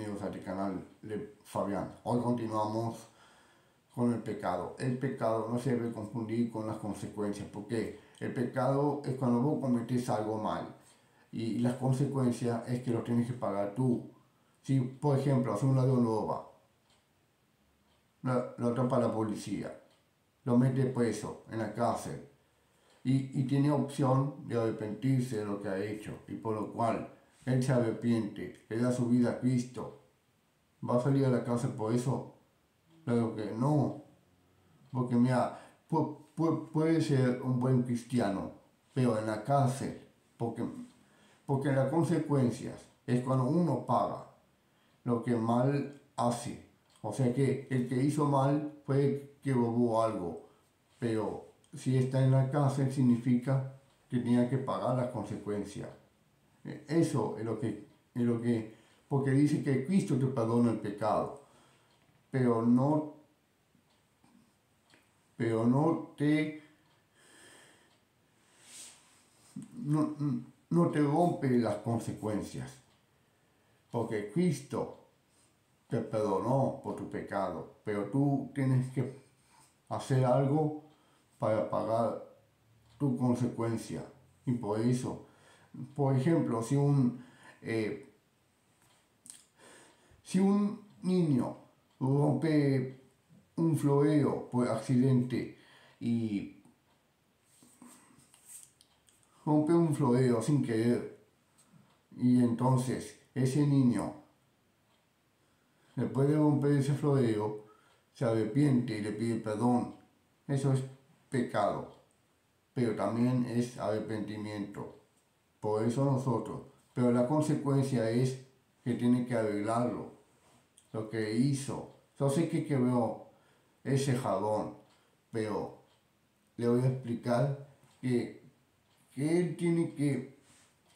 Bienvenidos a este canal de Fabián. Hoy continuamos con el pecado. El pecado no se debe confundir con las consecuencias, porque el pecado es cuando vos cometés algo mal y las consecuencias es que lo tienes que pagar tú. Si, por ejemplo, hace un ladrón roba, lo atrapa la policía, lo mete preso en la cárcel y tiene opción de arrepentirse de lo que ha hecho, y por lo cual él se arrepiente, le da su vida a Cristo. ¿Va a salir a la cárcel por eso? Claro que no, porque mira, puede ser un buen cristiano, pero en la cárcel, porque las consecuencias es cuando uno paga lo que mal hace. O sea que el que hizo mal fue que robó algo, pero si está en la cárcel significa que tenía que pagar las consecuencias. Eso es lo que, porque dice que Cristo te perdona el pecado, pero no te, no, no te rompe las consecuencias, porque Cristo te perdonó por tu pecado, pero tú tienes que hacer algo para pagar tu consecuencia. Y por eso, por ejemplo, si un niño rompe un florero por accidente y rompe un florero sin querer, y entonces ese niño, después de romper ese florero, se arrepiente y le pide perdón, eso es pecado, pero también es arrepentimiento. Por eso nosotros, pero la consecuencia es que tiene que arreglarlo, lo que hizo. Yo sé que quebró ese jabón, pero le voy a explicar que él tiene que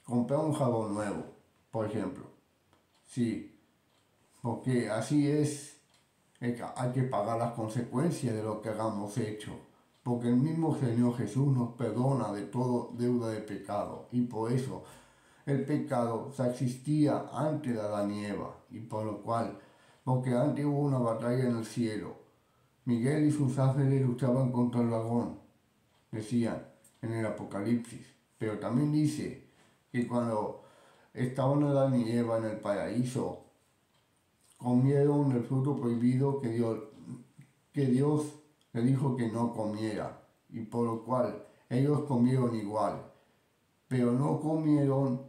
comprar un jabón nuevo, por ejemplo. Sí, porque así es, hay que pagar las consecuencias de lo que hagamos hecho. Porque el mismo Señor Jesús nos perdona de todo deuda de pecado. Y por eso el pecado ya existía antes de Adán y Eva. Y por lo cual, porque antes hubo una batalla en el cielo. Miguel y sus ángeles luchaban contra el dragón, decían en el Apocalipsis. Pero también dice que cuando estaban Adán y Eva en el paraíso, comieron el fruto prohibido que Dios le dijo que no comiera, y por lo cual ellos comieron igual, pero no comieron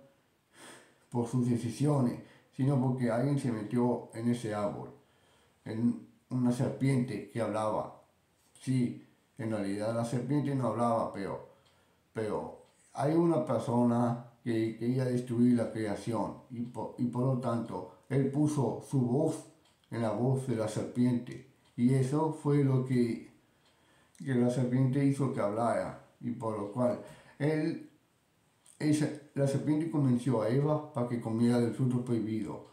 por sus decisiones, sino porque alguien se metió en ese árbol, en una serpiente que hablaba. Sí, en realidad la serpiente no hablaba, pero hay una persona que quería destruir la creación y por lo tanto él puso su voz en la voz de la serpiente, y eso fue lo que la serpiente hizo que hablara, y por lo cual la serpiente convenció a Eva para que comiera del fruto prohibido,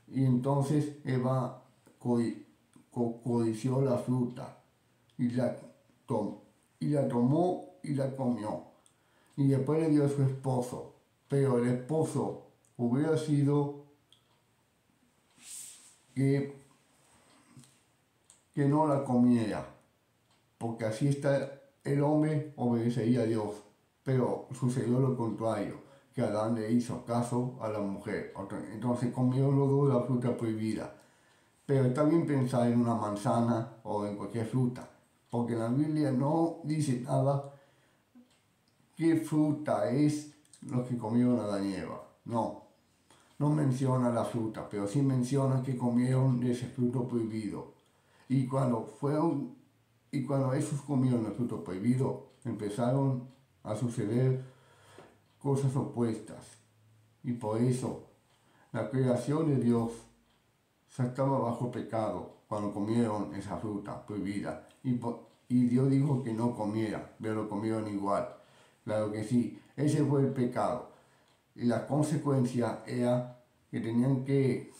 y entonces Eva codició la fruta y la tomó y la comió, y después le dio a su esposo, pero el esposo hubiera sido que, que no la comiera, porque así está, el hombre obedecería a Dios, pero sucedió lo contrario, que Adán le hizo caso a la mujer, entonces comieron los dos la fruta prohibida. Pero está bien pensar en una manzana o en cualquier fruta, porque la Biblia no dice nada qué fruta es lo que comieron Adán y Eva. No menciona la fruta, pero sí menciona que comieron de ese fruto prohibido. Y cuando esos comieron el fruto prohibido, empezaron a suceder cosas opuestas. Y por eso la creación de Dios ya estaba bajo pecado cuando comieron esa fruta prohibida. Y Dios dijo que no comiera, pero lo comieron igual. Claro que sí, ese fue el pecado. Y la consecuencia era que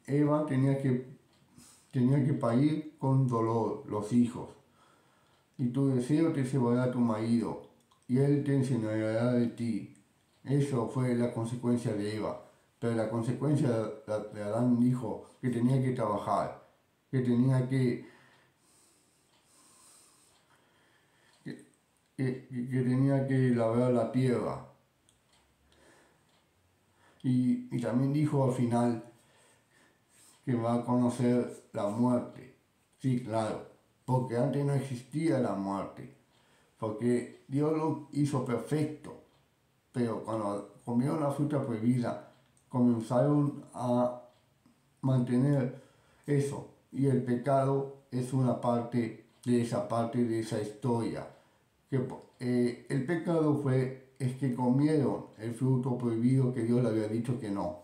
Eva tenía que parir con dolor los hijos. Y tu deseo te llevará a tu marido, y él te enseñará de ti. Eso fue la consecuencia de Eva. pero la consecuencia de Adán dijo que tenía que trabajar, que tenía que tenía que labrar la tierra. Y también dijo al final que va a conocer la muerte. Sí, claro, porque antes no existía la muerte, porque Dios lo hizo perfecto, pero cuando comieron la fruta prohibida, comenzaron a mantener eso, y el pecado es una parte de esa historia. Que el pecado es que comieron el fruto prohibido que Dios le había dicho que no,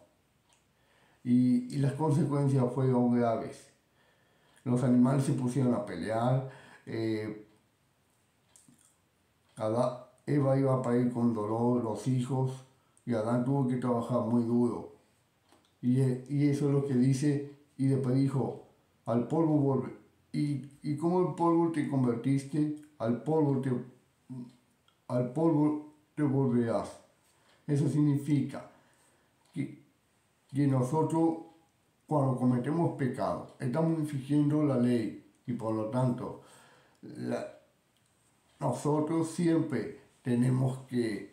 y las consecuencias fueron graves. Los animales se pusieron a pelear, eh, Eva iba a parir con dolor, los hijos, y Adán tuvo que trabajar muy duro. Y eso es lo que dice, y después dijo, al polvo volve. Y como el polvo te convertiste, al polvo te volverás. Eso significa que, que nosotros, cuando cometemos pecado, estamos infringiendo la ley, y por lo tanto, nosotros siempre tenemos que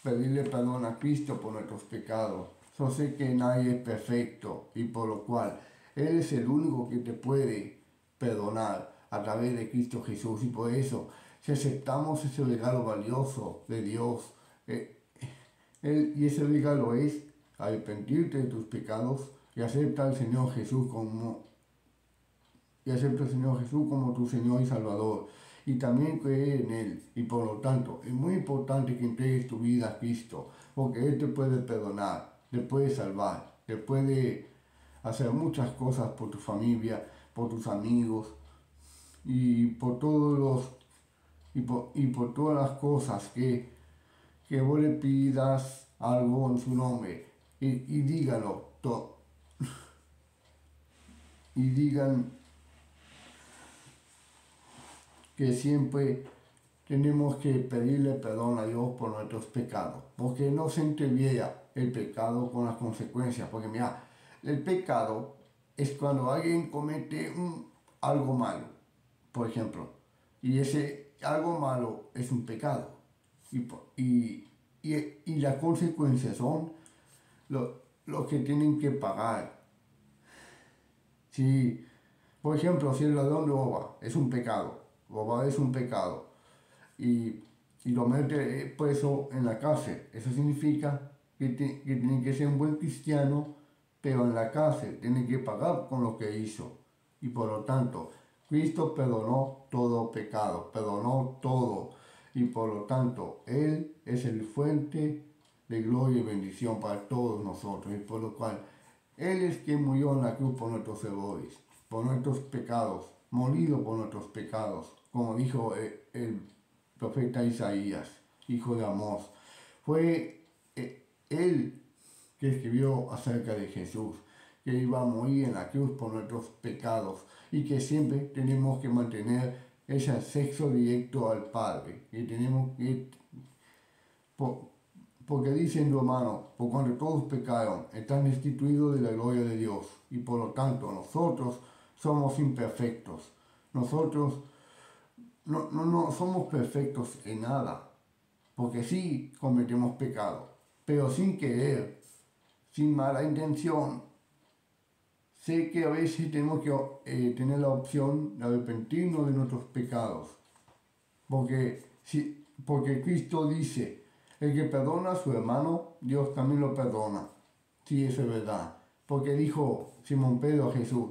pedirle perdón a Cristo por nuestros pecados. Yo sé que nadie es perfecto, y por lo cual Él es el único que te puede perdonar a través de Cristo Jesús. Y por eso, si aceptamos ese regalo valioso de Dios, y ese regalo es arrepentirte de tus pecados y acepta al Señor Jesús como tu Señor y Salvador, y también creer en Él. Y por lo tanto, es muy importante que entregues tu vida a Cristo, porque Él te puede perdonar, te puede salvar, te puede hacer muchas cosas por tu familia, por tus amigos, y por todos los y por todas las cosas que vos le pidas algo en su nombre, y díganlo y digan que siempre tenemos que pedirle perdón a Dios por nuestros pecados, porque no se entreviera el pecado con las consecuencias, porque mira, el pecado es cuando alguien comete algo malo, por ejemplo, y ese algo malo es un pecado, y las consecuencias son lo que tienen que pagar. Si, por ejemplo, si el ladrón roba, es un pecado, robar es un pecado, y, y lo mete preso en la cárcel. Eso significa que tiene que ser un buen cristiano, pero en la cárcel tiene que pagar con lo que hizo. Y por lo tanto, Cristo perdonó todo pecado, perdonó todo. Y por lo tanto, Él es el fuente de gloria y bendición para todos nosotros. Y por lo cual, Él es quien murió en la cruz por nuestros errores, por nuestros pecados, molido por nuestros pecados, como dijo el profeta Isaías, hijo de Amós. Fue él que escribió acerca de Jesús, que iba a morir en la cruz por nuestros pecados, y que siempre tenemos que mantener ese acceso directo al Padre. Y tenemos que, porque dice en Romanos, por cuando todos pecaron, están destituidos de la gloria de Dios. Y por lo tanto, nosotros somos imperfectos. Nosotros no somos perfectos en nada, porque sí cometemos pecado, pero sin querer, sin mala intención. Sé que a veces tenemos que tener la opción de arrepentirnos de nuestros pecados, porque Cristo dice, el que perdona a su hermano, Dios también lo perdona. Sí, eso es verdad, porque dijo Simón Pedro a Jesús,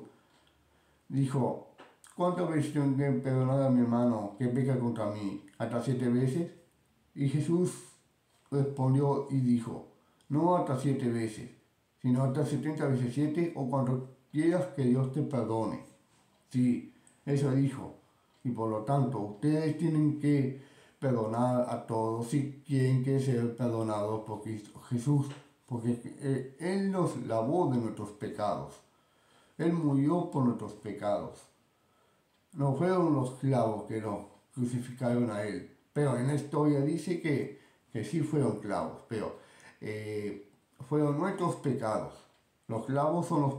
dijo, ¿cuántas veces tengo que perdonar a mi hermano que peca contra mí? ¿Hasta 7 veces? Y Jesús respondió y dijo, no hasta 7 veces, sino hasta 70 veces 7, o cuando quieras que Dios te perdone. Sí, eso dijo. Y por lo tanto, ustedes tienen que perdonar a todos si quieren que ser perdonados por Cristo Jesús, porque Él nos lavó de nuestros pecados. Él murió por nuestros pecados. No fueron los clavos que nos crucificaron a Él, pero en la historia dice que sí fueron clavos, pero fueron nuestros pecados. Los clavos son los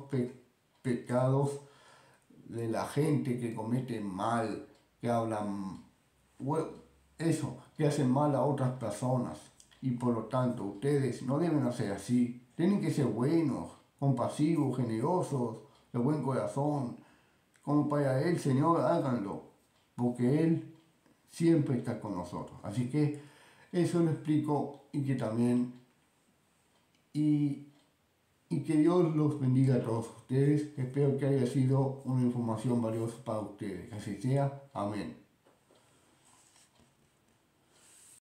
pecados de la gente que comete mal, que hablan, eso, que hacen mal a otras personas. Y por lo tanto, ustedes no deben hacer así. Tienen que ser buenos, compasivos, generosos, de buen corazón. Como para Él, Señor, háganlo. Porque Él siempre está con nosotros. Así que eso lo explico y que también, y que Dios los bendiga a todos ustedes. Espero que haya sido una información valiosa para ustedes. Que así sea. Amén.